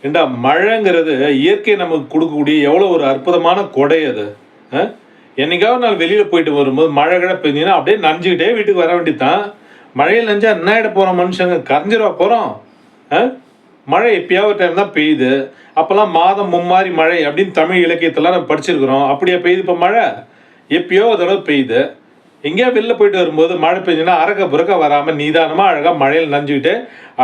ஏண்டா மழைங்கிறது இயற்கை நமக்கு கொடுக்கக்கூடிய எவ்வளோ ஒரு அற்புதமான கொடை அது. அ என்னைக்காவது நாள் வெளியில போயிட்டு வரும்போது மழை கிழ பெஞ்சுதுன்னா அப்படியே நனைஞ்சுக்கிட்டே வீட்டுக்கு வர வேண்டியதுதான். மழையில நனைஞ்சா என்ன ஆயிட போறோம் மனுஷங்க? கரைஞ்சிடவா போறோம்? அ மழை எப்பயாவது ஒரு டைம் தான் பெய்யுது. அப்போலாம் மாதம் மும்மாரி மழை அப்படின்னு தமிழ் இலக்கியத்தலாம் நம்ம படிச்சிருக்கிறோம். அப்படியா பெய்யுது இப்போ மழை? எப்பயோ ஒரு தடவை பெய்யுது. எங்கேயாவது வெளில போயிட்டு வரும்போது மழை பெஞ்சுதுன்னா அரக்க புரக்க வராம நிதானமா அழகா மழையில நனைஞ்சுக்கிட்டு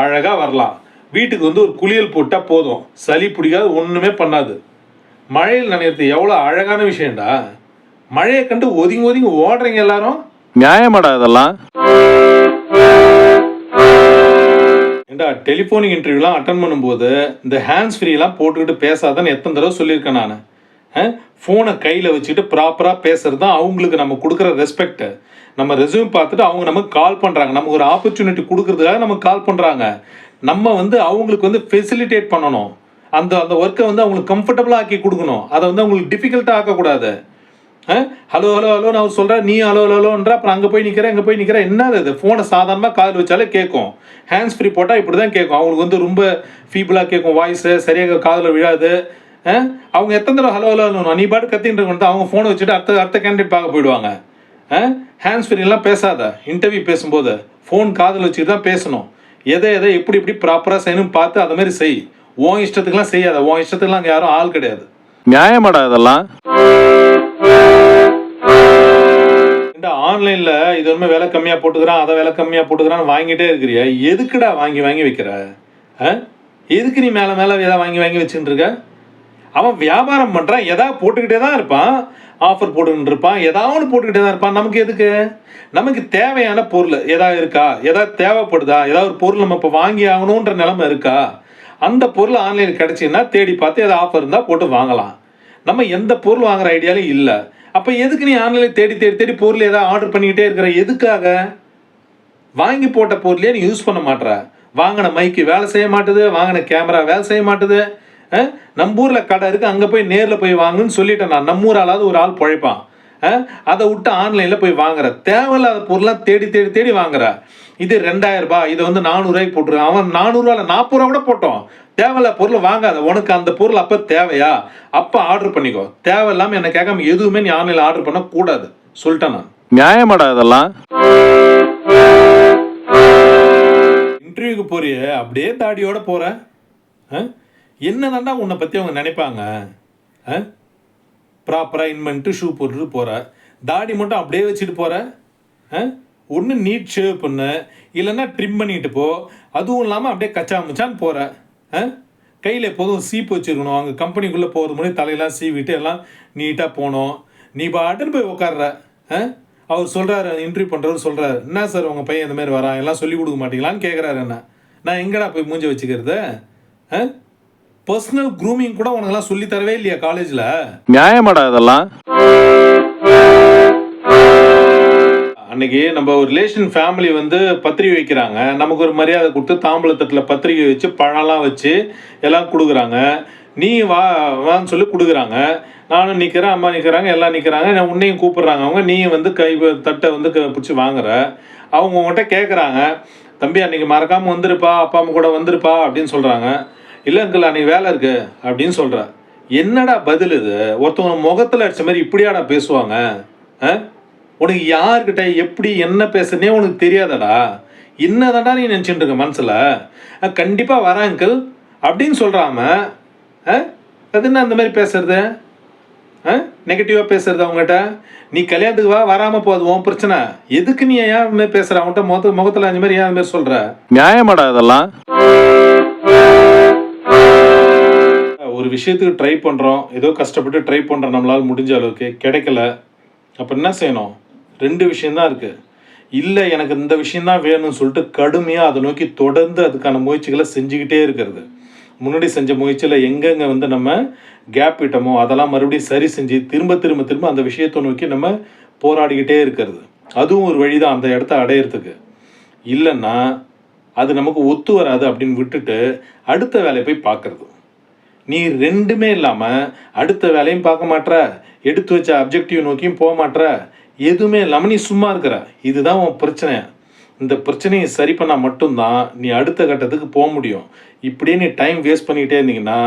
அழகா வரலாம். வீட்டுக்கு வந்து ஒரு குளியல் போட்டா போதும். சளி பிடிக்காது, ஒண்ணுமே பண்ணாது. மழையில் நனையிறது எவ்வளோ அழகான விஷயம்டா. மழையை கண்டு ஒதுங்கி ஒதுங்கி ஓடுறீங்க எல்லாரும். நியாயமாடா இதெல்லாம்? ஏண்டா டெலிஃபோனிக் இன்டர்வியூலாம் அட்டன் பண்ணும்போது இந்த ஹேண்ட்ஸ் ஃப்ரீலாம் போட்டுக்கிட்டு பேசாதன்னு எத்தனை தடவை சொல்லியிருக்கேன் நான். ஃபோனை கையில் வச்சுக்கிட்டு ப்ராப்பராக பேசுறது தான் அவங்களுக்கு நம்ம கொடுக்குற ரெஸ்பெக்ட். நம்ம ரெஸ்யூம் பார்த்துட்டு அவங்க நமக்கு கால் பண்ணுறாங்க. நமக்கு ஒரு ஆப்பர்ச்சுனிட்டி கொடுக்கறதுக்காக நமக்கு கால் பண்ணுறாங்க. நம்ம வந்து அவங்களுக்கு வந்து ஃபெசிலிட்டேட் பண்ணணும். அந்த அந்த ஒர்க்கை வந்து அவங்களுக்கு கம்ஃபர்டபுளாக ஆக்கி கொடுக்கணும். அதை வந்து அவங்களுக்கு டிஃபிகல்ட்டாக ஆக்கக்கூடாது. ஹலோ ஹலோ ஹலோன்னு அவர் சொல்கிறார், நீ ஹலோ ஹலோன்ற அப்புறம் அங்கே போய் நிற்கிறேன் இங்கே போய் நிற்கிறேன். என்னது இது? ஃபோனை சாதாரணமாக காதில் வச்சாலே கேட்கும். ஹேண்ட்ஸ் ஃப்ரீ போட்டால் இப்படி தான் கேட்கும். அவங்களுக்கு வந்து ரொம்ப ஃபீபிளாக கேட்கும், வாய்ஸு சரியாக காதில் விழாது. அவங்க எத்தனை தடவை ஹலோ ஹலோ நீ பாட்டு கத்தின்னு இருக்கணும். அவங்க ஃபோனை வச்சுட்டு அடுத்த கேண்டிடேட் பார்க்க போயிடுவாங்க. ஹேண்ட்ஸ் ஃப்ரீலாம் பேசாத. இன்டர்வியூ பேசும்போது ஃபோன் காதில் வச்சுட்டு தான் பேசணும். எதை எதை எப்படி எப்படி ப்ராப்பராக செய்யணும்னு பார்த்து அதை மாதிரி செய். உன் இஷ்டத்துக்குலாம் செய்யாத. உன் இஷ்டத்துக்குலாம் அங்கே யாரும் ஆள் கிடையாது. நியாயமாடா இதெல்லாம்? ஆன்லைனில் இது ஒன்றுமே விலை கம்மியாக போட்டுக்கிறான், அதை விலை கம்மியாக போட்டுக்கிறான்னு வாங்கிட்டே இருக்கிறியா? எதுக்குடா வாங்கி வாங்கி வைக்கிற? எதுக்கு நீ மேலே மேலே எதாவது வாங்கி வாங்கி வச்சுட்டு இருக்க? அவன் வியாபாரம் பண்ணுறான், எதாவது போட்டுக்கிட்டே தான் இருப்பான். ஆஃபர் போட்டுக்கிட்டு இருப்பான், ஏதாவது ஒன்று போட்டுக்கிட்டே தான் இருப்பான். நமக்கு எதுக்கு? நமக்கு தேவையான பொருள் ஏதாவது இருக்கா? ஏதாவது தேவைப்படுதா? ஏதாவது ஒரு பொருள் நம்ம இப்போ வாங்கி ஆகணுன்ற நிலைமை இருக்கா? அந்த பொருள் ஆன்லைனில் கிடச்சின்னா தேடி பார்த்து ஏதாவது ஆஃபர் இருந்தால் போட்டு வாங்கலாம். நம்ம எந்த பொருள் வாங்குற ஐடியாலும் இல்லை. அப்போ எதுக்கு நீ ஆன்லைனில் தேடி தேடி தேடி பொருள் ஏதாவது ஆர்டர் பண்ணிக்கிட்டே இருக்கிற? எதுக்காக? வாங்கி போட்ட பொருளையே நீ யூஸ் பண்ண மாட்டேற. வாங்கின மைக்கு வேலை செய்ய மாட்டுது, வாங்கின கேமரா வேலை செய்ய மாட்டுது. நம்ம ஊரில் கடை இருக்குது, அங்கே போய் நேரில் போய் வாங்குன்னு சொல்லிட்டேன் நான். நம்ம ஊர் ஆளாவது ஒரு ஆள் பிழைப்பான். அதை விட்டு ஆன்லைனில் போய் வாங்குற தேவையில்லாத பொருளாக தேடி தேடி தேடி வாங்குற. இது 2000 ரூபாய், இதை வந்து 400 ரூபாய்க்கு போட்டுருக்கான். அவன் 400 ரூபாயில் 40 ரூபா கூட போட்டோம். தேவையில்ல பொருள் வாங்காத. உனக்கு அந்த பொருள் அப்போ தேவையா? அப்போ ஆர்டர் பண்ணிக்கோ. தேவையில்லாமல் என்ன கேட்காம எதுவுமே நீ ஆன்லைனில் ஆர்டர் பண்ணக்கூடாது சொல்லிட்டேன் நான். நியாயமாடா இதெல்லாம்? இன்டர்வியூக்கு போறிய அப்படியே தாடியோட போற. என்னதாண்டா உன்னை பற்றி அவங்க நினைப்பாங்க? ப்ராப்பராக இன் பண்ணிட்டு ஷூ போட்டுட்டு போகிற. தாடி மட்டும் அப்படியே வச்சுட்டு போகிற. ஒன்று நீட் ஷேவ் பண்ணு, இல்லைன்னா ட்ரிம் பண்ணிட்டு போ. அதுவும் இல்லாமல் அப்படியே கச்சா முச்சான்னு போகிற. கையில் எப்போதும் சீப்பு வச்சுருக்கணும். அங்கே கம்பெனிக்குள்ளே போகிறது முன்னாடி தலையெல்லாம் சீவிட்டு எல்லாம் நீட்டாக போகணும். நீ பாட்டுன்னு போய் உட்கார்ற. அவர் சொல்கிறாரு, இன்டர்வியூ பண்ணுறவர் சொல்கிறாரு, என்ன சார் உங்கள் பையன் இந்த மாதிரி வரான், எல்லாம் சொல்லிக் கொடுக்க மாட்டீங்களான்னு கேட்குறாரு. என்ன நான் எங்கடா போய் மூஞ்சி வச்சுக்கிறது? பர்சனல் க்ரூமிங் கூட உனக்கெல்லாம் சொல்லி தரவே இல்லையா காலேஜில்? நியாயமாடா இதெல்லாம்? அன்னைக்கு நம்ம ஒரு ரிலேஷன் ஃபேமிலி வந்து பத்திரிகை வைக்கிறாங்க. நமக்கு ஒரு மரியாதை கொடுத்து தாம்பூலத்தட்டில் பத்திரிகை வச்சு பழம்லாம் வச்சு எல்லாம் கொடுக்குறாங்க. நீ வான்னு சொல்லி கொடுக்குறாங்க. நானும் நிற்கிறேன், அம்மா நிற்கிறாங்க, எல்லாம் நிற்கிறாங்க. உன்னையும் கூப்பிட்றாங்க. அவங்க நீ வந்து தட்டை வந்து பிடிச்சி வாங்குற. அவங்க உங்கள்கிட்ட கேட்குறாங்க, தம்பி அன்றைக்கி மறக்காமல் வந்துருப்பா, அப்பா அம்மா கூட வந்துருப்பா அப்படின்னு சொல்கிறாங்க. இல்லை அங்கிள் அன்றைக்கி வேலை இருக்கு அப்படின்னு சொல்கிற. என்னடா பதில் இது? ஒருத்தவங்க முகத்தில் அடித்த மாதிரி இப்படியாடா பேசுவாங்க? உனக்கு யார்கிட்ட எப்படி என்ன பேசுறனே உனக்கு தெரியாதடா. என்னதாண்டா நீ நினச்சிட்டு இருக்க மனசில்? கண்டிப்பாக வரேன் அங்கிள் அப்படின்னு சொல்கிறாம அது என்ன அந்த மாதிரி பேசுறது? நெகட்டிவாக பேசுறது அவங்ககிட்ட. நீ கல்யாணத்துக்கு வராமல் போகுது உன் பிரச்சனை. எதுக்கு நீ ஏன் அந்த மாதிரி பேசுகிற? அவன்கிட்ட முகத்தில் அந்த மாதிரி ஏன் அந்த மாதிரி சொல்கிற? நியாயமாடா இதெல்லாம்? ஒரு விஷயத்துக்கு ட்ரை பண்ணுறோம், ஏதோ கஷ்டப்பட்டு ட்ரை பண்ணுறோம், நம்மளால் முடிஞ்ச அளவுக்கு கிடைக்கல. அப்போ என்ன செய்யணும்? 2 விஷயந்தான் இருக்குது. இல்லை எனக்கு இந்த விஷயந்தான் வேணும்னு சொல்லிட்டு கடுமையாக அதை நோக்கி தொடர்ந்து அதுக்கான முயற்சிகளை செஞ்சுக்கிட்டே இருக்கிறது. முன்னாடி செஞ்ச முயற்சியில் எங்கெங்கே வந்து நம்ம கேப் விட்டோமோ அதெல்லாம் மறுபடியும் சரி செஞ்சு திரும்ப திரும்ப திரும்ப அந்த விஷயத்தை நோக்கி நம்ம போராடிக்கிட்டே இருக்கிறது. அதுவும் ஒரு வழி தான் அந்த இடத்த அடையிறதுக்கு. இல்லைன்னா அது நமக்கு ஒத்து வராது அப்படின்னு விட்டுட்டு அடுத்த வேலையை போய் பார்க்குறது. நீ 2மே இல்லாமல் அடுத்த வேலையும் பார்க்க மாட்ற, எடுத்து வச்ச அப்ஜெக்டிவ் நோக்கியும் போக மாட்ற, எதுவுமே இல்லாமல் நீ சும்மா இருக்கிற. இதுதான் உன் பிரச்சனை. இந்த பிரச்சனையை சரி பண்ணால் மட்டும்தான் நீ அடுத்த கட்டத்துக்கு போக முடியும். இப்படியே நீ டைம் வேஸ்ட் பண்ணிக்கிட்டே இருந்தீங்கன்னா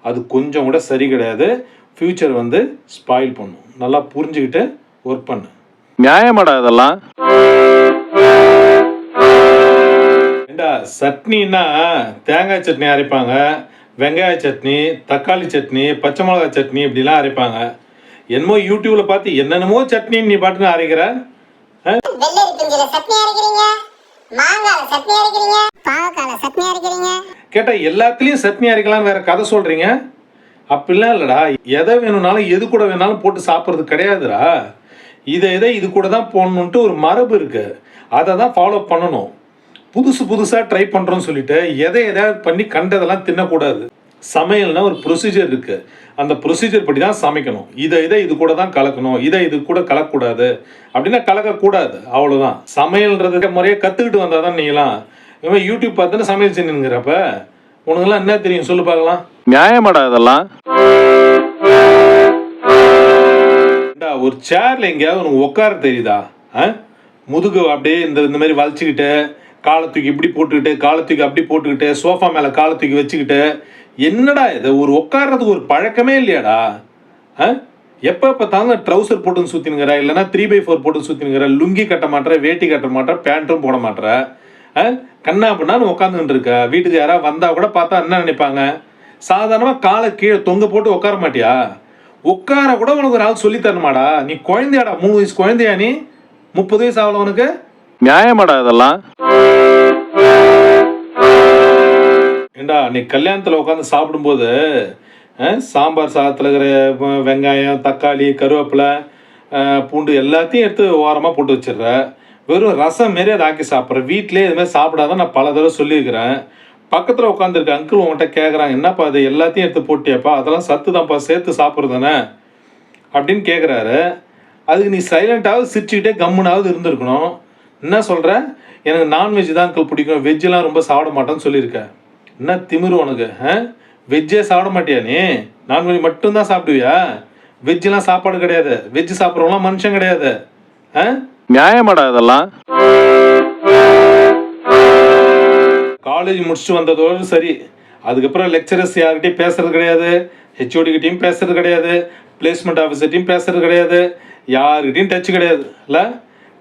அது கொஞ்சம் கூட சரி கிடையாது. ஃப்யூச்சர் வந்து ஸ்பாயில் பண்ணும். நல்லா புரிஞ்சுக்கிட்டு ஒர்க் பண்ணு. நியாயமாடா இதெல்லாம்? ஏண்டா சட்னின்னா தேங்காய் சட்னி அரைப்பாங்க, வெங்காய சட்னி, தக்காளி சட்னி, பச்சை மிளகா சட்னி இப்படிலாம் அரைப்பாங்க. என்னமோ யூடியூப்ல பார்த்து என்னென்னமோ சட்னின்னு நீ பாட்டுன்னு அரைக்கிற. வெள்ளரி பிஞ்சில சட்னி அரைக்கிறீங்க, மாங்கால சட்னி அரைக்கிறீங்க, பாவக்கால சட்னி அரைக்கிறீங்க. கேட்டால் எல்லாத்துலேயும் சட்னி அரைக்கலாம்னு வேற கதை சொல்கிறீங்க. அப்படிலாம் இல்லைடா. எதை வேணும்னாலும் எது கூட வேணாலும் போட்டு சாப்பிட்றது கிடையாதுடா. இதை இது கூட தான் போடணுன்ட்டு ஒரு மரபு இருக்குது. அதை தான் ஃபாலோ பண்ணணும். புதுசாக ட்ரை பண்ணுறோன்னு சொல்லிட்டு எதையாவது பண்ணி கண்டதெல்லாம் தின்னக்கூடாது. சமையல்னா ஒரு ப்ரொசீஜர் இருக்குது. அந்த ப்ரொசீஜர் படி தான் சமைக்கணும். இதை இது கூட தான் கலக்கணும், இது கூட கலக்கக்கூடாது அப்படின்னா கலக்கக்கூடாது, அவ்வளோதான். சமையல்ன்றதுக்கு முறையை கற்றுக்கிட்டு வந்தால் தான் நீங்களாம். இவன் யூடியூப் பார்த்துன்னு சமையல் செஞ்சுங்கிறப்ப உனக்கெல்லாம் என்ன தெரியும் சொல்லு பார்க்கலாம். நியாயமாடா இதெல்லாம்? ஒரு சேர்ல எங்கேயாவது உனக்கு உட்கார தெரியுதா? முதுகு அப்படியே இந்த மாதிரி வளைச்சிக்கிட்டு காலை தூக்கி இப்படி போட்டுக்கிட்டு காலை தூக்கி அப்படி போட்டுக்கிட்டு சோஃபா மேலே காலை தூக்கி வச்சுக்கிட்டு என்னடா இது? ஒரு உட்கார்றதுக்கு ஒரு பழக்கமே இல்லையாடா? எப்போ பார்த்தாலும் ட்ரௌசர் போட்டுன்னு சுற்றினுங்கிற, இல்லைன்னா 3x4 போட்டு சுற்றினுங்கிற, லுங்கி கட்ட மாட்டேற, வேட்டி கட்ட மாட்டேற, பேண்ட்டும் போட மாட்டேற, கண்ணா அப்படின்னான்னு உட்காந்துக்கிட்டு இருக்க. வீட்டுக்கு யாராவது வந்தால் கூட பார்த்தா என்ன நினைப்பாங்க? சாதாரணமாக காலை கீழே தொங்க போட்டு உட்கார மாட்டியா? உட்கார கூட உனக்கு ஒரு ஆள் சொல்லி தரமாடா? நீ குழந்தையாடா? 3 வயசு குழந்தையா நீ? 30 வயசு ஆகல உனக்கு? நியாயமாடா இதெல்லாம்? ஏண்டா நீ கல்யாணத்தில் உட்காந்து சாப்பிடும்போது சாம்பார் சாதத்தில் இருக்கிற வெங்காயம், தக்காளி, கருவேப்பிலை, பூண்டு எல்லாத்தையும் எடுத்து ஓரமாக போட்டு வச்சிடுற. வெறும் ரசம் மாரி அதை ஆக்கி சாப்பிட்ற. வீட்டிலே இதுமாதிரி சாப்பிடாதான் நான் பல தடவை சொல்லியிருக்கிறேன். பக்கத்தில் உட்காந்துருக்க அங்கிள் உங்கள்கிட்ட கேட்குறாங்க, என்னப்பா அது எல்லாத்தையும் எடுத்து போட்டியாப்பா, அதெல்லாம் சத்து தான்ப்பா, சேர்த்து சாப்பிட்றதானே அப்படின்னு கேட்குறாரு. அதுக்கு நீ சைலண்ட்டாவது சிரிச்சுக்கிட்டே கம்முனாவது இருந்திருக்கணும். என்ன சொல்கிற? எனக்கு நான்வெஜ் தான் அங்கிள் பிடிக்கும், வெஜ்ஜெலாம் ரொம்ப சாப்பிட மாட்டேன்னு சொல்லியிருக்கேன். என்ன திமிரு உனக்கு? வெஜ்ஜே சாப்பிட மாட்டியா நீ? நான்வெஜ் மட்டும்தான் சாப்பிடுவியா? வெஜ்ஜெலாம் சாப்பாடு கிடையாது. வெஜ்ஜு சாப்பிட்றவங்களாம் மனுஷன் கிடையாது. நியாயமாடா இதெல்லாம்? காலேஜ் முடிச்சுட்டு வந்ததோடு சரி. அதுக்கப்புறம் லெக்சரர்ஸ் யார்கிட்டையும் பேசுறது கிடையாது, ஹெச்ஓடிக்கிட்டையும் பேசுறது கிடையாது, பிளேஸ்மெண்ட் ஆஃபீஸர்கிட்டையும் பேசுறது கிடையாது, யாருக்கிட்டையும் டச் கிடையாது. இல்லை,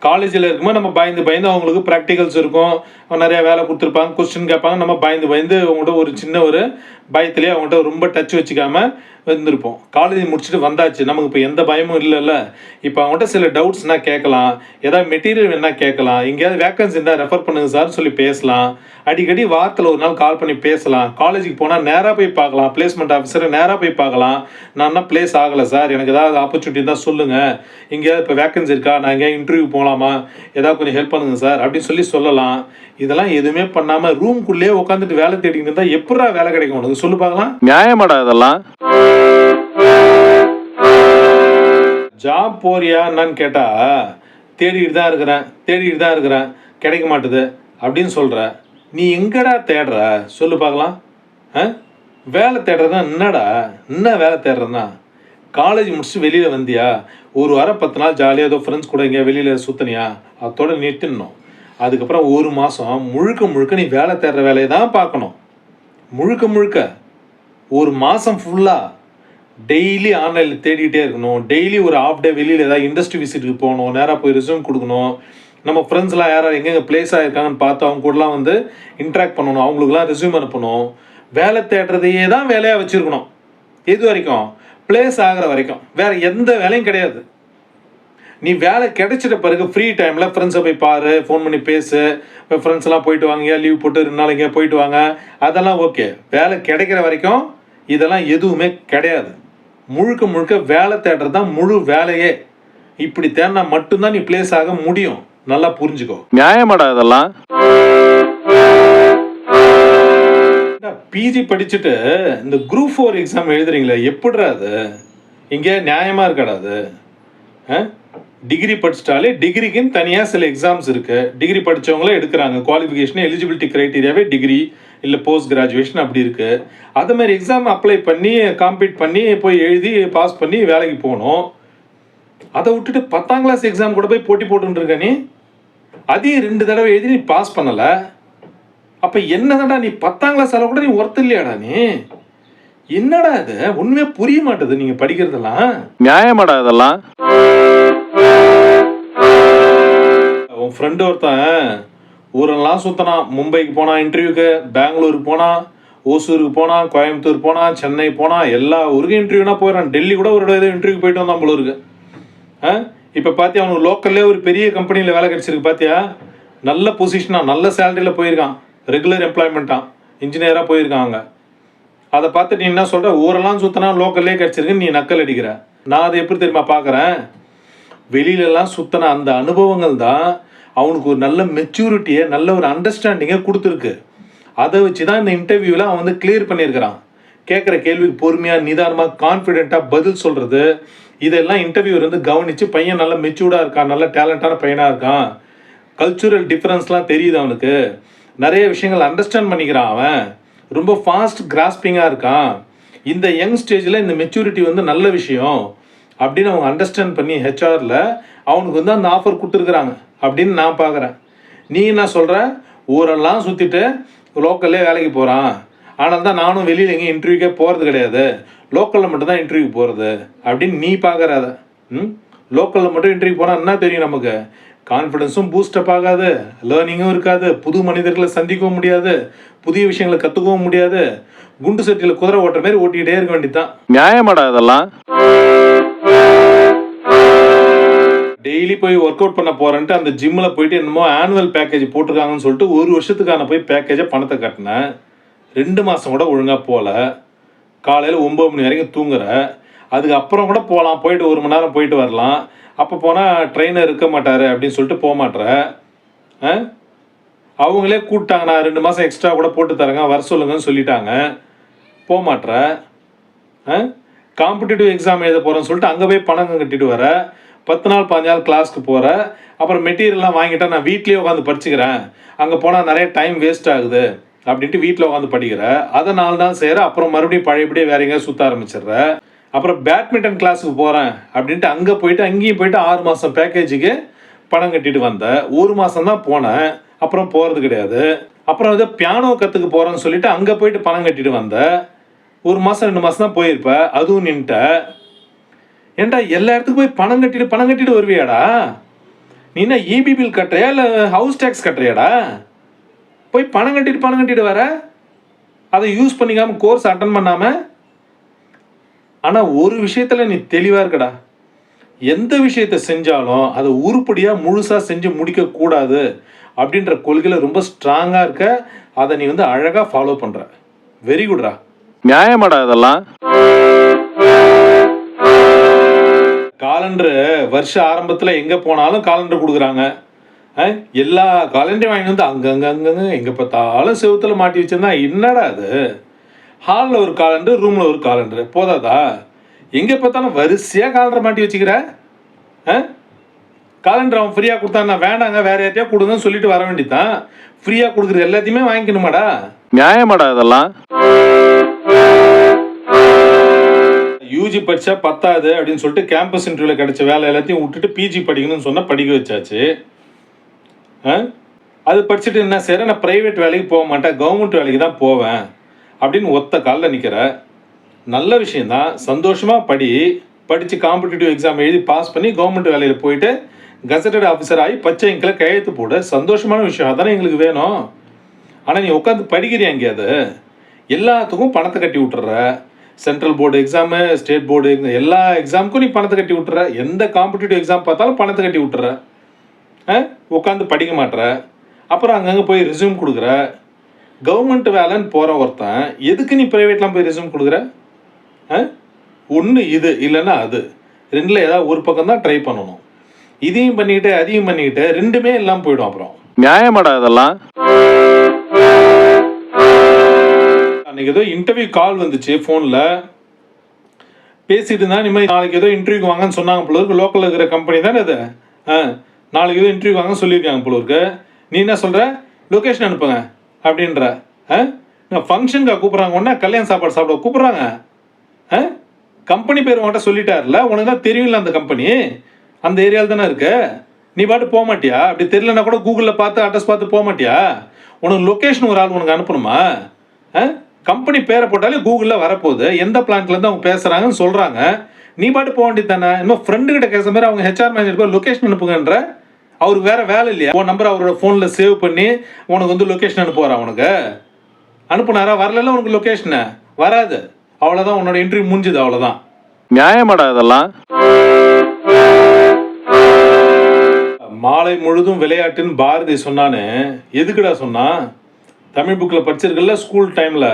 காலேஜில் இருக்கும்போது நம்ம பயந்து அவங்களுக்கு ப்ராக்டிகல்ஸ் இருக்கும், நிறையா வேலை கொடுத்துருப்பாங்க, கொஸ்டின் கேட்பாங்க, நம்ம பயந்து அவங்கள்ட்ட ஒரு சின்ன ஒரு பயத்துலேயே அவங்கள்ட்ட ரொம்ப டச் வச்சுக்காம இருந்திருப்போம். காலேஜ் முடிச்சுட்டு வந்தாச்சு, நமக்கு இப்போ எந்த பயமும் இல்லைல்ல. இப்போ அவங்கள்ட்ட சில டவுட்ஸ்னால் கேட்கலாம், ஏதாவது மெட்டீரியல் வேணால் கேட்கலாம், எங்கேயாவது வேக்கன்சி இருந்தால் ரெஃபர் பண்ணுங்க சார்னு சொல்லி பேசலாம். அடிக்கடி வாரத்தில் ஒரு நாள் கால் பண்ணி பேசலாம். காலேஜுக்கு போனால் நேராக போய் பார்க்கலாம், பிளேஸ்மெண்ட் ஆஃபீஸரை நேராக போய் பார்க்கலாம். நான் என்ன பிளேஸ் ஆகலை சார், எனக்கு ஏதாவது ஆப்பர்ச்சுனிட்டி தான் சொல்லுங்கள், எங்கேயாவது இப்போ வேக்கன்சி இருக்கா, நான் எங்கேயாவது இன்டர்வியூ போகலாமா, ஏதாவது கொஞ்சம் ஹெல்ப் பண்ணுங்க சார் அப்படின்னு சொல்லலாம். இதெல்லாம் எதுவுமே பண்ணாமல் ரூம்குள்ளேயே உட்காந்துட்டு வேலை தேடிக்கிட்டு இருந்தால் எப்படா வேலை கிடைக்கும் உனக்கு சொல்லு பார்க்கலாம். நியாயமாடா இதெல்லாம்? ஜாப் போறியா என்னன்னு கேட்டால் தேடிக்கிட்டு தான் இருக்கிறேன் கிடைக்க மாட்டுது அப்படின்னு சொல்கிற. நீ எங்கடா தேடுற சொல்லு பார்க்கலாம். வேலை தேடுறதா என்னடா? என்ன வேலை தேடுறதுனா? காலேஜ் முடிச்சுட்டு வெளியில் வந்தியா, ஒரு வாரம் 10 நாள் ஜாலியாக ஏதோ ஃப்ரெண்ட்ஸ் கூட எங்கேயா வெளியில் சுற்றினியா, அதோட நிறுத்திடணும். அதுக்கப்புறம் 1 மாதம் முழுக்க நீ வேலை தேடுற வேலையை தான் பார்க்கணும். முழுக்க 1 மாதம் ஃபுல்லாக டெய்லி ஆன்லைனில் தேடிக்கிட்டே இருக்கணும். டெய்லி ஒரு ஹாஃப் டே வெளியில் ஏதாவது இண்டஸ்ட்ரி விசிட்டுக்கு போகணும், நேராக போய் ரெஸ்யூம் கொடுக்கணும். நம்ம ஃப்ரெண்ட்ஸ்லாம் யாராவது எங்கெங்கே பிளேஸ் ஆகிருக்காங்கன்னு பார்த்து அவங்க கூடலாம் வந்து இன்ட்ராக்ட் பண்ணணும், அவங்களுக்குலாம் ரெஸ்யூம் அனுப்பணும். வேலை தேடுறதையே தான் வேலையாக வச்சுருக்கணும். எது வரைக்கும்? பிளேஸ் ஆகிற வரைக்கும். வேறு எந்த வேலையும் கிடையாது. நீ வேலை கிடைச்சிட்ட பிறகு ஃப்ரீ டைமில் ஃப்ரெண்ட்ஸை போய் பாரு, ஃபோன் பண்ணி பேசு, இப்போ ஃப்ரெண்ட்ஸ்லாம் போயிட்டு வாங்க, லீவ் போட்டு 2 நாள் எங்கேயா போயிட்டு வாங்க, அதெல்லாம் ஓகே. வேலை கிடைக்கிற வரைக்கும் இதெல்லாம் எதுவுமே கிடையாது. முழுக்க வேலை தேடுறது தான் முழு வேலையே. இப்படி தேடினா மட்டும்தான் நீ பிளேஸ் ஆக முடியும். நல்லா புரிஞ்சுக்கோ. நியாயமாடா இதெல்லாம்? பிஜி படிச்சுட்டு இந்த குரூப் 4 எக்ஸாம் எழுதுறீங்களே, எப்படிடா அது? இங்கே நியாயமாக இருக்காடா அது? டிகிரி படிச்சிட்டாலே டிகிரிக்குன்னு தனியாக சில எக்ஸாம்ஸ் இருக்குது. டிகிரி படித்தவங்களே எடுக்கிறாங்க. குவாலிஃபிகேஷன் எலிஜிபிலிட்டி க்ரைட்டீரியாவே டிகிரி இல்லை போஸ்ட் கிராஜுவேஷன் அப்படி இருக்குது. அது மாதிரி எக்ஸாம் அப்ளை பண்ணி காம்பீட் பண்ணி போய் எழுதி பாஸ் பண்ணி வேலைக்கு போகணும். அதை விட்டுட்டு 10ஆம் கிளாஸ் எக்ஸாம் கூட போய் போட்டி போட்டுருக்க நீ. அதையும் 2 தடவை எழுதி நீ பாஸ் பண்ணல. அப்ப என்னதான்டா நீ 10ஆம் கிளாஸ் அளவு கூட நீ ஒர்த் இல்லையாடா நீ? என்னடா இது ஒண்ணுமே புரிய மாட்டேது நீங்க படிக்கிறதெல்லாம். நியாயமாடா இதெல்லாம்? உன் ஃப்ரெண்டு ஒருத்தன் ஊரெல்லாம் சுத்தினான். மும்பைக்கு போனான் இன்டர்வியூக்கு, பெங்களூருக்கு போனான், ஓசூருக்கு போனான், கோயம்புத்தூர் போனான், சென்னை போனான், எல்லா ஊருக்கும் இன்டர்வியூனா போயிடறான். டெல்லி கூட ஒரு இன்டர்வியூ போயிட்டு வந்தான் போல இருக்கு. இப்போ பார்த்தியா அவனுக்கு லோக்கல்லே ஒரு பெரிய கம்பெனியில் வேலை கிடச்சிருக்கு. பார்த்தியா நல்ல பொசிஷனாக நல்ல சேலரியில் போயிருக்கான். ரெகுலர் எம்ப்ளாய்மெண்ட்டான், இன்ஜினியராக போயிருக்காங்க. அதை பார்த்து நீ என்ன சொல்கிற, ஊரெல்லாம் சுற்றினா லோக்கல்லே கிடச்சிருக்குன்னு நீ நக்கல் அடிக்கிற. நான் அதை எப்படி தெரியுமா பார்க்குறேன், வெளியிலலாம் சுற்றின அந்த அனுபவங்கள் தான் அவனுக்கு ஒரு நல்ல மெச்சூரிட்டியை, நல்ல ஒரு அண்டர்ஸ்டாண்டிங்கை கொடுத்துருக்கு. அதை வச்சு தான் இந்த இன்டர்வியூவில் அவன் வந்து கிளியர் பண்ணியிருக்கிறான். கேட்குற கேள்விக்கு பொறுமையாக நிதானமாக கான்ஃபிடென்ட்டாக பதில் சொல்கிறது, இதெல்லாம் இன்டர்வியூ வந்து கவனித்து பையன் நல்ல மெச்சூர்டாக இருக்கான், நல்ல டேலண்டான பையனாக இருக்கான், கல்ச்சுரல் டிஃப்ரென்ஸ்லாம் தெரியுது அவனுக்கு, நிறைய விஷயங்கள் அண்டர்ஸ்டாண்ட் பண்ணிக்கிறான், அவன் ரொம்ப ஃபாஸ்ட் கிராஸ்பிங்காக இருக்கான், இந்த யங் ஸ்டேஜில் இந்த மெச்சூரிட்டி வந்து நல்ல விஷயம் அப்படின்னு அவங்க அண்டர்ஸ்டாண்ட் பண்ணி ஹெச்ஆரில் அவனுக்கு வந்து அந்த ஆஃபர் கொடுத்துருக்குறாங்க அப்படின்னு நான் பார்க்குறேன். நீ என்ன சொல்கிற, ஊரெல்லாம் சுற்றிட்டு லோக்கல்லே வேலைக்கு போகிறான், ஆனால் தான் நானும் வெளியில் எங்கேயும் இன்டர்வியூக்கே போகிறது கிடையாது, லோக்கலில் மட்டும்தான் இன்டர்வியூ போகிறது அப்படின்னு நீ பார்க்குற. அதை லோக்கலில் மட்டும் இன்டர்வியூ போனால் என்ன தெரியும் நமக்கு, கான்ஃபிடென்ஸும் பூஸ்டப் ஆகாது, லேர்னிங்கும் இருக்காது, புது மனிதர்களை சந்திக்கவும் முடியாது, புதிய விஷயங்களை கற்றுக்கவும் முடியாது, குண்டு சட்டியில் குதிரை ஓட்டுற மாதிரி ஓட்டிக்கிட்டே இருக்க வேண்டியதுதான். நியாயமாடா இதெல்லாம்? டெய்லி போய் ஒர்க் அவுட் பண்ண போகிறேன்ட்டு அந்த ஜிம்மில் போயிட்டு என்னமோ ஆனுவல் பேக்கேஜ் போட்டிருக்காங்கன்னு சொல்லிட்டு 1 வருஷத்துக்கான போய் பேக்கேஜை பணத்தை கட்டினேன். 2 மாதம் கூட ஒழுங்காக போகல, காலையில் 9 மணி வரைக்கும் தூங்குற, அதுக்கப்புறம் கூட போகலாம், போயிட்டு 1 மணி நேரம் போயிட்டு வரலாம், அப்போ போனால் ட்ரெயினர் இருக்க மாட்டார் அப்படின்னு சொல்லிட்டு போக மாட்டேற. அவங்களே கூப்பிட்டாங்க, நான் 2 மாதம் எக்ஸ்ட்ரா கூட போட்டு தரேங்க வர சொல்லுங்கன்னு சொல்லிட்டாங்க, போக மாட்டேற. காம்படிட்டிவ் எக்ஸாம் எழுத போகிறேன்னு சொல்லிட்டு அங்கே போய் பணம் கட்டிட்டு வர, 10 நாள் 15 நாள் கிளாஸ்க்கு போகிற, அப்புறம் மெட்டீரியல்லாம் வாங்கிட்டா நான் வீட்லேயே உட்காந்து படிச்சுக்கிறேன், அங்கே போனால் நிறைய டைம் வேஸ்ட் ஆகுது அப்படின்ட்டு வீட்டில் உட்காந்து படிக்கிற, அதை 4 நாள் செய்கிற, அப்புறம் மறுபடியும் பழையபடியே வேற எங்கேயா சுற்ற ஆரம்பிச்சிடுற. அப்புறம் பேட்மிண்டன் கிளாஸுக்கு போகிறேன் அப்படின்ட்டு அங்கே போயிட்டு அங்கேயும் போயிட்டு 6 மாதம் பேக்கேஜுக்கு பணம் கட்டிட்டு வந்தேன். 1 மாதம் தான் போனேன், அப்புறம் போகிறது கிடையாது. அப்புறம் வந்து பியானோ கற்றுக்க போகிறேன்னு சொல்லிட்டு அங்கே போயிட்டு பணம் கட்டிட்டு வந்தேன். 1 மாதம் 2 மாதம் தான் போயிருப்ப, அதுவும் நின்ட்ட. ஏன்டா எல்லா இடத்துக்கும் போய் பணம் கட்டிட்டு வருவியாடா? நீ என்ன இபி பில் கட்டுறியா இல்லை ஹவுஸ் டேக்ஸ் கட்டுறியாடா? போய் பணம் கட்டிட்டு வர, அதை யூஸ் பண்ணிக்காமல் கோர்ஸ் அட்டன் பண்ணாமல். ஆனால் ஒரு விஷயத்தில் நீ தெளிவாக இருக்கடா, எந்த விஷயத்தை செஞ்சாலும் அதை உருப்படியாக முழுசாக செஞ்சு முடிக்கக்கூடாது அப்படின்ற கொள்கையில் ரொம்ப ஸ்ட்ராங்காக இருக்க, அதை நீ வந்து அழகாக ஃபாலோ பண்ணுற. வெரி குட்ரா. நியாயமாடா இதெல்லாம்? காலண்டரு வருஷ ஆரம்பத்தில் எங்கே போனாலும் காலண்டர் கொடுக்குறாங்க. எல்லா காலண்டரையும் வாங்கி வந்து அங்கங்கே எங்கே பார்த்தாலும் செவுத்தில் மாட்டி வச்சிருந்தா என்னடா அது? ஹாலில் ஒரு காலண்டர், ரூமில் ஒரு காலண்டரு போதாதா? எங்கே பார்த்தாலும் வரிசையாக காலண்டரை மாட்டி வச்சுக்கிற. காலண்டர் அவன் ஃப்ரீயாக கொடுத்தான்னா வேண்டாங்க வேற யார்ட்டையா கொடுங்கன்னு சொல்லிட்டு வர வேண்டியதான். ஃப்ரீயாக கொடுக்குற எல்லாத்தையுமே வாங்கிக்கணுமாடா? நியாயமாடா இதெல்லாம்? யூஜி படித்தா பத்தாது அப்படின்னு சொல்லிட்டு கேம்பஸ் இன்டர்வியூவில் கிடைச்ச வேலை எல்லாத்தையும் விட்டுட்டு பிஜி படிக்கணும்னு சொன்னால் படிக்க வச்சாச்சு. அது படிச்சுட்டு என்ன செய்கிற, நான் ப்ரைவேட் வேலைக்கு போக மாட்டேன், கவர்மெண்ட் வேலைக்கு தான் போவேன் அப்படின்னு ஒத்த காலில் நிற்கிற. நல்ல விஷயந்தான், சந்தோஷமாக படித்து காம்படிட்டிவ் எக்ஸாம் எழுதி பாஸ் பண்ணி கவர்மெண்ட் வேலையில் போயிட்டு கசட்டட் ஆஃபீஸர் ஆகி பச்சை இங்கில் கையெழுத்து போட சந்தோஷமான விஷயம், அதானே எங்களுக்கு வேணும். ஆனால் நீ உட்காந்து படிக்கிறியா எங்கேயாவது? எல்லாத்துக்கும் பணத்தை கட்டி விட்டுற. Central board exam, state board exam, எல்லா எக்ஸாமுக்கும் நீ பணத்தை கட்டி விட்டுற. எந்த காம்படிட்டிவ் எக்ஸாம் பார்த்தாலும் பணத்தை கட்டி விட்டுற. உட்காந்து படிக்க மாட்டுற. அப்புறம் அங்கங்கே போய் ரெஸ்யூம் கொடுக்குற. கவர்மெண்ட் வேலைன்னு போகிற ஒருத்தன் எதுக்கு நீ ப்ரைவேட்லாம் போய் ரெஸ்யூம் கொடுக்குற? ஒன்று இது இல்லைன்னா அது, 2ல் ஏதாவது ஒரு பக்கம் தான் ட்ரை பண்ணணும். இதையும் பண்ணிக்கிட்டு அதையும் பண்ணிக்கிட்டு 2மே எல்லாம் போயிடும். அப்புறம் நியாயமாடா இதெல்லாம்? அன்றைக்கி ஏதோ இன்டர்வியூ கால் வந்துச்சு, ஃபோனில் பேசிட்டு இருந்தா, இனிமேல் நாளைக்கு ஏதோ இன்டர்வியூக்கு வாங்கன்னு சொன்னாங்க போல இருக்கு. லோக்கலில் இருக்கிற கம்பெனி தானே அது. நாளைக்கு ஏதோ இன்டர்வியூ வாங்கன்னு சொல்லியிருக்காங்க போல இருக்கு. நீ என்ன சொல்கிற, லொக்கேஷன் அனுப்புங்க அப்படின்ற. ஃபங்க்ஷனுக்காக கூப்பிட்றாங்க, ஒன்றா கல்யாண சாப்பாடு சாப்பிட கூப்பிட்றாங்க. கம்பெனி பேர் உங்கள்கிட்ட சொல்லிட்டார்ல, உனக்கு தான் தெரியும்ல அந்த கம்பெனி அந்த ஏரியாவில் தானே இருக்கு. நீ பாட்டு போக மாட்டியா? அப்படி தெரியலனா கூட கூகுளில் பார்த்து அட்ரஸ் பார்த்து போக மாட்டியா? உனக்கு லொக்கேஷன் ஒரு ஆள் உனக்கு அனுப்பணுமா? கம்பெனி பேரை போட்டாலே கூகுளில் வரப்போகுது. எந்த பிளான்ட்லேருந்து அவங்க பேசுகிறாங்கன்னு சொல்கிறாங்க. நீ பாட்டு போக வேண்டியது தானே? இன்னும் ஃப்ரெண்டு கிட்ட கேட்குற மாதிரி அவங்க ஹெச்ஆர் மேனேஜர் போய் லொக்கேஷன் அனுப்புங்கன்ற. அவருக்கு வேற வேலை இல்லையா? உன் நம்பர் அவரோட ஃபோனில் சேவ் பண்ணி உனக்கு வந்து லொக்கேஷன் அனுப்புவாரா? உனக்கு அனுப்புனாரா? வரல உனக்கு லொக்கேஷனை வராது. அவ்வளோதான், உன்னோட இன்டர்வியூ முடிஞ்சுது, அவ்வளோதான். நியாயமாடா இதெல்லாம்? மாலை முழுதும் விளையாட்டுன்னு பாரதி சொன்னானே, எதுக்குடா சொன்னான்? தமிழ் புக்கில் படிச்சிருக்கல ஸ்கூல் டைமில்.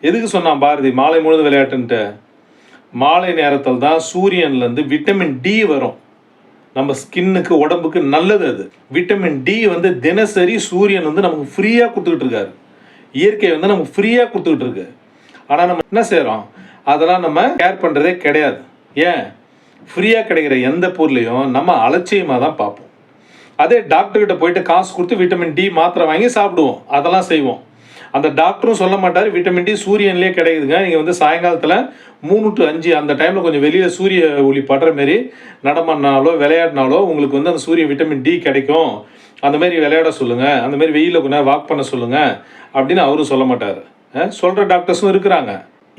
எதுக்கு சொன்னான் பாரதி மாலை முழுதும் விளையாட்டுன்ட்டு? மாலை நேரத்தில் தான் சூரியன்லேருந்து விட்டமின் டி வரும். நம்ம ஸ்கின்னுக்கு உடம்புக்கு நல்லது அது. விட்டமின் டி வந்து தினசரி சூரியன் வந்து நமக்கு ஃப்ரீயாக கொடுத்துக்கிட்டு இருக்காரு. இயற்கை வந்து நமக்கு ஃப்ரீயாக கொடுத்துக்கிட்டு இருக்கு. ஆனால் நம்ம என்ன செய்கிறோம்? அதெல்லாம் நம்ம கேர் பண்ணுறதே கிடையாது. ஏன்? ஃப்ரீயாக கிடைக்கிற எந்த பொருளையும் நம்ம அலட்சியமாக தான் பார்ப்போம். அதே டாக்டர்கிட்ட போயிட்டு காசு கொடுத்து விட்டமின் டி மாத்திரை வாங்கி சாப்பிடுவோம், அதெல்லாம் செய்வோம். அந்த டாக்டரும் சொல்ல மாட்டார் விட்டமின் டி சூரியன்லேயே கிடைக்குதுங்க, நீங்கள் வந்து சாயங்காலத்தில் 3 to 5 அந்த டைமில் கொஞ்சம் வெளியில் சூரிய ஒளி படுற மாரி நடமாடினாலோ விளையாடினாலோ உங்களுக்கு வந்து அந்த சூரிய விட்டமின் டி கிடைக்கும், அந்த மாதிரி விளையாட சொல்லுங்கள், அந்த மாதிரி வெயிலில் கொஞ்சம் நேரம் வாக் பண்ண சொல்லுங்கள் அப்படின்னு அவரும் சொல்ல மாட்டார். சொல்கிற டாக்டர்ஸும் இருக்கிறாங்க.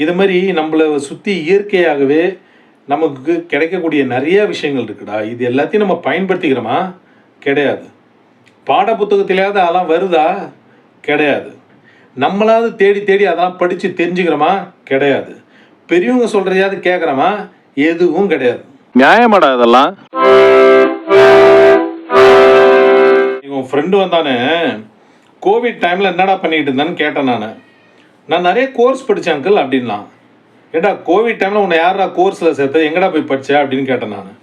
இது மாதிரி நம்மளை சுற்றி இயற்கையாகவே நமக்கு கிடைக்கக்கூடிய நிறைய விஷயங்கள் இருக்குடா. இது எல்லாத்தையும் நம்ம பயன்படுத்திக்கிறோமா? கிடையாது. பாட புத்தகத்திலேயாவது அதெல்லாம் வருதா? கிடையாது. நம்மளாவது தேடி தேடி அதெல்லாம் படித்து தெரிஞ்சுக்கிறோமா? கிடையாது. பெரியவங்க சொல்கிறதையாவது கேட்குறோமா? எதுவும் கிடையாது. நியாயமாடா இதெல்லாம்? உன் ஃப்ரெண்டு வந்தானே, கோவிட் டைமில் என்னடா பண்ணிக்கிட்டு இருந்தான்னு கேட்டேன். நான் நிறைய கோர்ஸ் படித்தேன் அங்கிள் அப்படின்லாம். ஏண்டா கோவிட் டைமில் உன்னை யாரா கோர்ஸில் சேர்த்து எங்கடா போய் படித்த அப்படின்னு கேட்டேன்.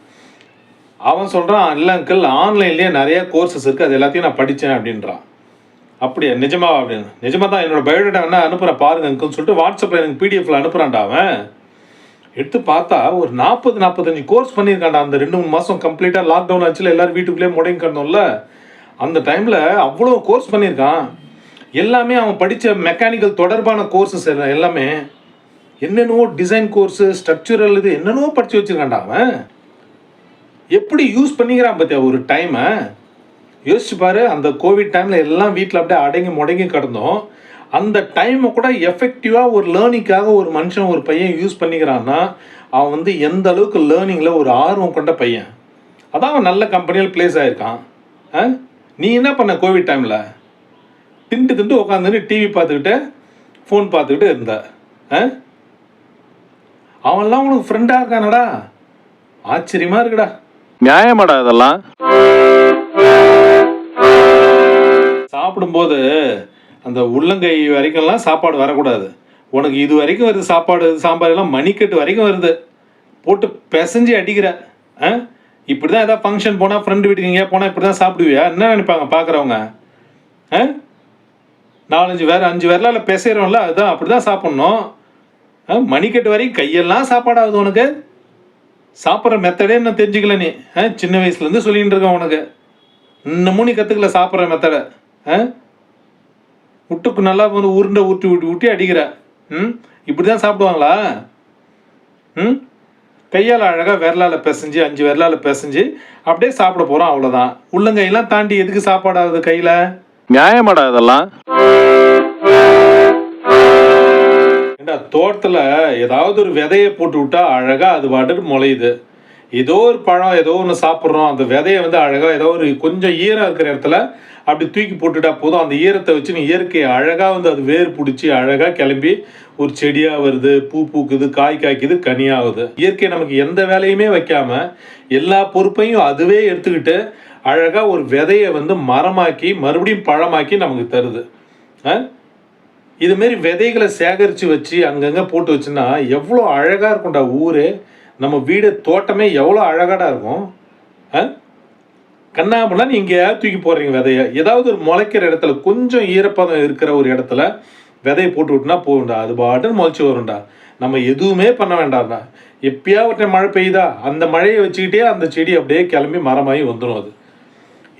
அவன் சொல்கிறான், இல்லை அங்கிள் ஆன்லைன்லேயே நிறைய கோர்சஸ் இருக்குது, அது எல்லாத்தையும் நான் படித்தேன் அப்படின்றான். அப்படியா? நிஜமாவா? அப்படின்னு. நிஜமாக தான், என்னோடய பயோடேட்டா என்ன அனுப்புகிறேன் பாருங்க அங்கிள்னு சொல்லிட்டு வாட்ஸ்அப்பில் எனக்கு பிடிஎஃப்ல அனுப்புகிறான்டா. அவன் எடுத்து பார்த்தா ஒரு 40-45 கோர்ஸ் பண்ணியிருக்கான்டா. அந்த 2-3 மாதம் கம்ப்ளீட்டாக லாக்டவுன் ஆச்சுல, எல்லோரும் வீட்டுக்குள்ளேயே முடங்கி கிடந்தோம்ல, அந்த டைமில் அவ்வளோ கோர்ஸ் பண்ணியிருக்கான். எல்லாமே அவன் படித்த மெக்கானிக்கல் தொடர்பான கோர்ஸஸ் எல்லாமே என்னென்னவோ டிசைன் கோர்ஸு, ஸ்ட்ரக்சரல், இது என்னென்னவோ படித்து வச்சுருக்கான்டா. அவன் எப்படி யூஸ் பண்ணிக்கிறான் பார்த்தியா ஒரு டைமை? யோசிச்சு பாரு. அந்த கோவிட் டைமில் எல்லாம் வீட்டில் அப்படியே அடங்கி முடங்கி கிடந்தோம். அந்த டைமை கூட எஃபெக்டிவாக ஒரு லேர்னிங்காக ஒரு மனுஷன் ஒரு பையன் யூஸ் பண்ணிக்கிறான்னா அவன் வந்து எந்த அளவுக்கு லேர்னிங்கில் ஒரு ஆர்வம் கொண்ட பையன். அதான் அவன் நல்ல கம்பெனியில் பிளேஸ் ஆகிருக்கான். நீ என்ன பண்ண கோவிட் டைமில்? திண்டு உட்காந்துட்டு டிவி பார்த்துக்கிட்டு ஃபோன் பார்த்துக்கிட்டு இருந்த. அவன்லாம் உனக்கு ஃப்ரெண்டாக இருக்கானடா. ஆச்சரியமாக இருக்குடா. நியாயமாடா இதெல்லாம்? சாப்பிடும்போது அந்த உள்ளங்கை வரைக்கும்லாம் சாப்பாடு வரக்கூடாது. உனக்கு இது வரைக்கும் வருது சாப்பாடு, சாம்பார் எல்லாம் மணிக்கட்டு வரைக்கும் வருது. போட்டு பிசைஞ்சு அடிக்கிற. இப்படி தான் ஏதாவது ஃபங்க்ஷன் போனால், ஃப்ரெண்டு வீட்டுக்கு எங்கேயா போனால் இப்படி தான் சாப்பிடுவியா? என்ன நினைப்பாங்க பார்க்குறவங்க? 4-5 வேறு 5 விரலால் பிசைகிறோம்ல, அதுதான் அப்படி தான் சாப்பிட்ணும். மணிக்கட்டு வரைக்கும் கையெல்லாம் சாப்பாடாகுது உனக்கு. சாப்பிட்ற மெத்தடே இன்னும் தெரிஞ்சுக்கல நீ. சின்ன வயசுலேருந்து சொல்லிகிட்டு இருக்கேன் உனக்கு. இன்னமும் நீ கற்றுக்கல சாப்பிட்ற மெத்தடை. முட்டுக்கு நல்லா வந்து உருண்டை ஊட்டி அடிக்கிற. இப்படி தான் சாப்பிடுவாங்களா? கையால் அழகாக விரலால் பிசைஞ்சு 5 விரலால் பிசைஞ்சு அப்படியே சாப்பிட போகிறோம், அவ்வளோதான். உள்ளங்கையெல்லாம் தாண்டி எதுக்கு சாப்பாடாகுது கையில்? நியாயமாடா இதெல்லாம்? ஏண்டா தோட்டத்தில் ஏதாவது ஒரு விதையை போட்டு விட்டா அழகாக அது பாட்டுக்கு முளையுது. ஏதோ ஒரு பழம் ஏதோ ஒன்று சாப்பிட்றோம், அந்த விதையை வந்து அழகாக ஏதோ ஒரு கொஞ்சம் ஈரம் இருக்கிற இடத்துல அப்படி தூக்கி போட்டுட்டா போதும். அந்த ஈரத்தை வச்சு நீ இயற்கையை அழகாக வந்து அது வேர் பிடிச்சி அழகாக கிளம்பி ஒரு செடியாக வருது, பூ பூக்குது, காய் காய்க்குது, கனியாகுது. இயற்கை நமக்கு எந்த வேலையுமே வைக்காம எல்லா பொறுப்பையும் அதுவே எடுத்துக்கிட்டு அழகாக ஒரு விதையை வந்து மரமாக்கி மறுபடியும் பழமாக்கி நமக்கு தருது. இதுமாரி விதைகளை சேகரித்து வச்சு அங்கங்கே போட்டு வச்சுன்னா எவ்வளோ அழகாக இருக்கும்டா ஊரே. நம்ம வீடு தோட்டமே எவ்வளோ அழகாடா இருக்கும். கண்ணாமலாம் நீ எங்கேயாவது தூக்கி போடுறீங்க விதைய. ஏதாவது ஒரு முளைக்கிற இடத்துல கொஞ்சம் ஈரப்பதம் இருக்கிற ஒரு இடத்துல விதையை போட்டு விட்டுனா போகும்டா, அது பாட்டுன்னு முளைச்சி வரும்டா. நம்ம எதுவுமே பண்ண வேண்டாம்டா. எப்பயாவது மழை பெய்யுதா, அந்த மழையை வச்சுக்கிட்டே அந்த செடி அப்படியே கிளம்பி மரமாகி வந்துடும். அது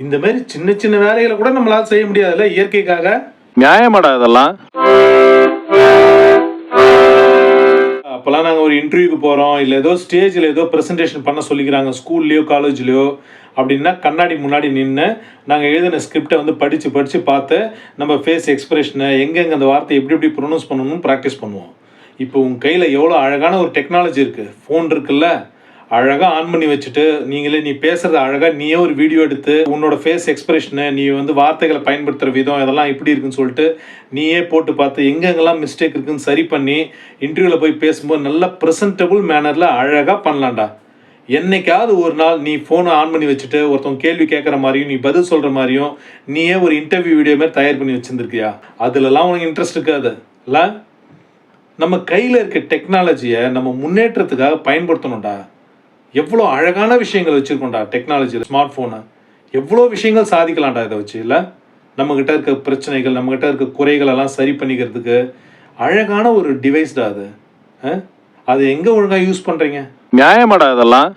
இந்த மாதிரி சின்ன சின்ன வேலைகளை கூட நம்மளால செய்ய முடியாதுல்ல இயற்கைக்காக? நியாயமாடா இதெல்லாம்? அப்போல்லாம் நாங்கள் ஒரு இன்டர்வியூக்கு போகிறோம் இல்லை ஏதோ ஸ்டேஜில் ஏதோ ப்ரெசன்டேஷன் பண்ண சொல்லிக்கிறாங்க ஸ்கூல்லையோ காலேஜ்லேயோ அப்படின்னா கண்ணாடி முன்னாடி நின்று நாங்கள் எழுதின ஸ்கிரிப்டை வந்து படித்து பார்த்து நம்ம ஃபேஸ் எக்ஸ்பிரஷனை எங்கெங்கே அந்த வார்த்தை எப்படி ப்ரொனவுன்ஸ் பண்ணணும்னு ப்ராக்டிஸ் பண்ணுவோம். இப்போ உங்கள் கையில் எவ்வளோ அழகான ஒரு டெக்னாலஜி இருக்குது, ஃபோன் இருக்குல்ல, அழகாக ஆன் பண்ணி வச்சுட்டு நீ பேசுகிறத அழகாக நீயே ஒரு வீடியோ எடுத்து உன்னோட ஃபேஸ் எக்ஸ்பிரஷனை நீ வந்து வார்த்தைகளை பயன்படுத்துகிற விதம் இதெல்லாம் எப்படி இருக்குன்னு சொல்லிட்டு நீயே போட்டு பார்த்து எங்கெங்கெல்லாம் மிஸ்டேக் இருக்குன்னு சரி பண்ணி இன்டர்வியூவில் போய் பேசும்போது நல்ல ப்ரெசன்டபுள் மேனரில் அழகாக பண்ணலாம்டா. என்னைக்காவது ஒரு நாள் நீ ஃபோனை ஆன் பண்ணி வச்சுட்டு ஒருத்தவங்க கேள்வி கேட்குற மாதிரியும் நீ பதில் சொல்கிற மாதிரியும் நீயே ஒரு இன்டர்வியூ வீடியோ மாதிரி தயார் பண்ணி வச்சுருந்துருக்கியா? அதுலலாம் உனக்கு இன்ட்ரெஸ்ட் இருக்காது இல்லை? நம்ம கையில் இருக்க டெக்னாலஜியை நம்ம முன்னேற்றத்துக்காக பயன்படுத்தணும்டா. எவ்வளோ அழகான விஷயங்கள் வச்சுருக்கோண்டா டெக்னாலஜியில். ஸ்மார்ட் ஃபோனை எவ்வளோ விஷயங்கள் சாதிக்கலாம்டா இதை வச்சு இல்லை? நம்மக்கிட்ட இருக்க பிரச்சனைகள் நம்மக்கிட்ட இருக்க குறைகள் எல்லாம் சரி பண்ணிக்கிறதுக்கு அழகான ஒரு டிவைஸ்டா அது. அது எங்கே ஒழுங்காக யூஸ் பண்ணுறீங்க? நியாயமாடா இதெல்லாம்?